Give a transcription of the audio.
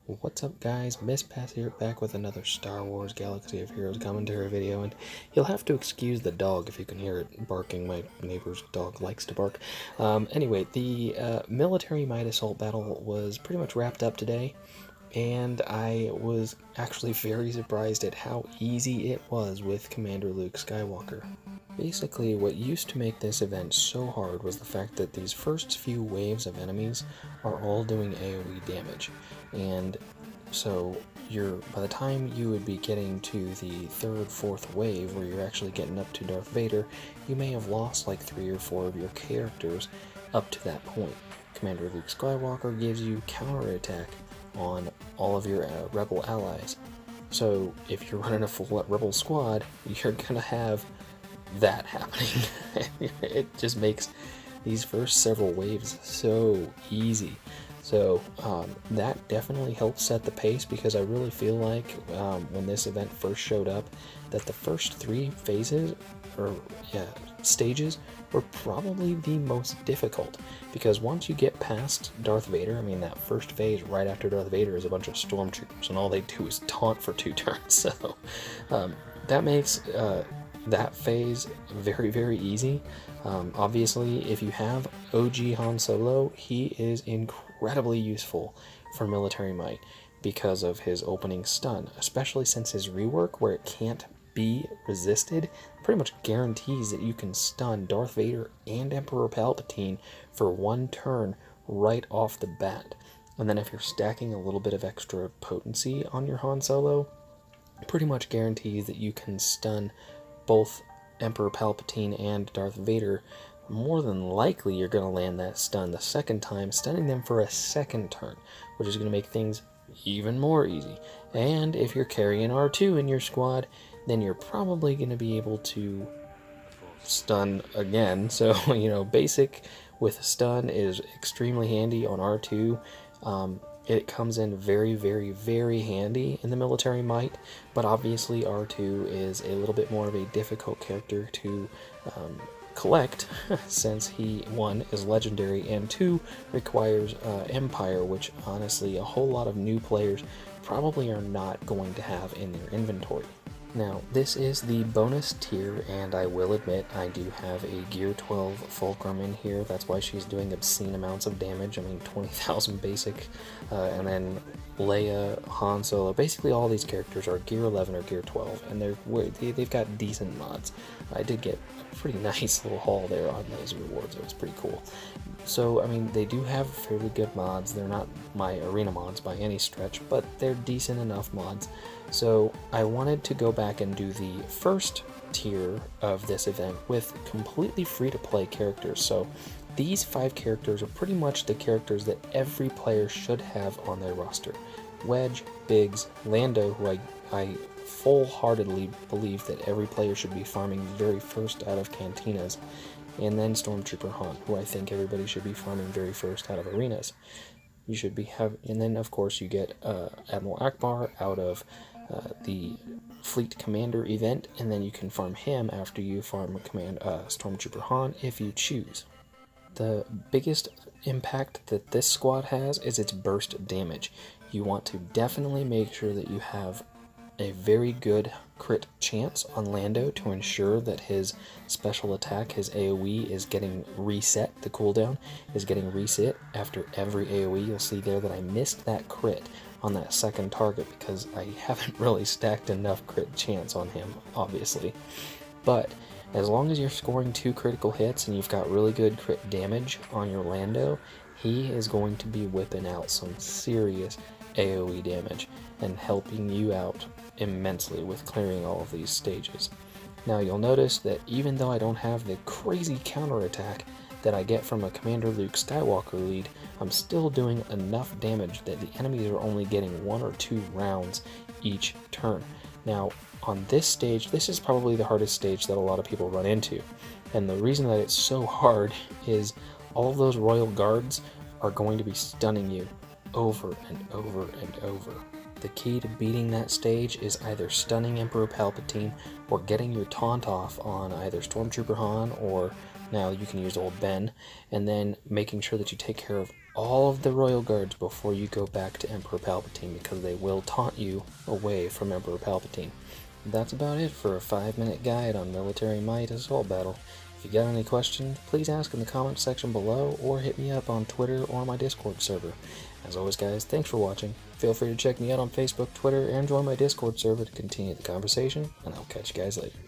What's up, guys? Miss Pass here, back with another Star Wars Galaxy of Heroes commentary video, and you'll have to excuse the dog if you can hear it barking. My neighbor's dog likes to bark. Anyway, the military might assault battle was pretty much wrapped up today, and I was actually very surprised at how easy it was with Commander Luke Skywalker. Basically, what used to make this event so hard was the fact that these first few waves of enemies are all doing AoE damage, and so by the time you would be getting to the third, fourth wave, where you're actually getting up to Darth Vader, you may have lost like 3 or 4 of your characters up to that point. Commander Luke Skywalker gives you counterattack on all of your rebel allies. So if you're running a full rebel squad, you're gonna have that happening. It just makes these first several waves so easy. So that definitely helps set the pace, because I really feel like when this event first showed up, that the first 3 phases, or stages, were probably the most difficult, because once you get past Darth Vader, I mean, that first phase right after Darth Vader is a bunch of stormtroopers, and all they do is taunt for 2 turns, so that makes that phase very, very easy. Obviously, if you have OG Han Solo, he is incredibly useful for military might because of his opening stun, especially since his rework, where it can't be resisted, pretty much guarantees that you can stun Darth Vader and Emperor Palpatine for 1 turn right off the bat. And then if you're stacking a little bit of extra potency on your Han Solo, pretty much guarantees that you can stun both Emperor Palpatine and Darth Vader. More than likely you're going to land that stun the second time, stunning them for a 2nd turn, which is going to make things even more easy. And if you're carrying R2 in your squad, then you're probably going to be able to stun again. So, basic with stun is extremely handy on R2. It comes in very, very, very handy in the military might, but obviously R2 is a little bit more of a difficult character to collect, since he, 1, is legendary, and 2, requires Empire, which honestly a whole lot of new players probably are not going to have in their inventory. Now, this is the bonus tier, and I will admit I do have a Gear 12 Fulcrum in here. That's why she's doing obscene amounts of damage. I mean, 20,000 basic, and then Leia, Han Solo, basically all these characters are Gear 11 or Gear 12, and they've got decent mods. I did get a pretty nice little haul there on those rewards. It was pretty cool. So, I mean, they do have fairly good mods. They're not my arena mods by any stretch, but they're decent enough mods. So I wanted to go back and do the first tier of this event with completely free-to-play characters. So these 5 characters are pretty much the characters that every player should have on their roster. Wedge, Biggs, Lando, who I full-heartedly believe that every player should be farming very first out of cantinas, and then Stormtrooper Han, who I think everybody should be farming very first out of arenas. You should be and then of course you get Admiral Akbar out of the Fleet Commander event, and then you can farm him after you farm Stormtrooper Han if you choose. The biggest impact that this squad has is its burst damage. You want to definitely make sure that you have a very good crit chance on Lando to ensure that his special attack, his AoE, is getting reset. The cooldown is getting reset after every AoE. You'll see there that I missed that crit on that 2nd target because I haven't really stacked enough crit chance on him, obviously. But as long as you're scoring 2 critical hits and you've got really good crit damage on your Lando, he is going to be whipping out some serious AoE damage and helping you out immensely with clearing all of these stages. Now you'll notice that even though I don't have the crazy counterattack that I get from a Commander Luke Skywalker lead, I'm still doing enough damage that the enemies are only getting 1 or 2 rounds each turn. Now on this stage, this is probably the hardest stage that a lot of people run into, and the reason that it's so hard is all of those Royal Guards are going to be stunning you over and over and over. The key to beating that stage is either stunning Emperor Palpatine or getting your taunt off on either Stormtrooper Han or Now you can use old Ben, and then making sure that you take care of all of the royal guards before you go back to Emperor Palpatine, because they will taunt you away from Emperor Palpatine. That's about it for a 5-minute guide on Military Might Assault Battle. If you got any questions, please ask in the comments section below, or hit me up on Twitter or my Discord server. As always guys, thanks for watching. Feel free to check me out on Facebook, Twitter, and join my Discord server to continue the conversation, and I'll catch you guys later.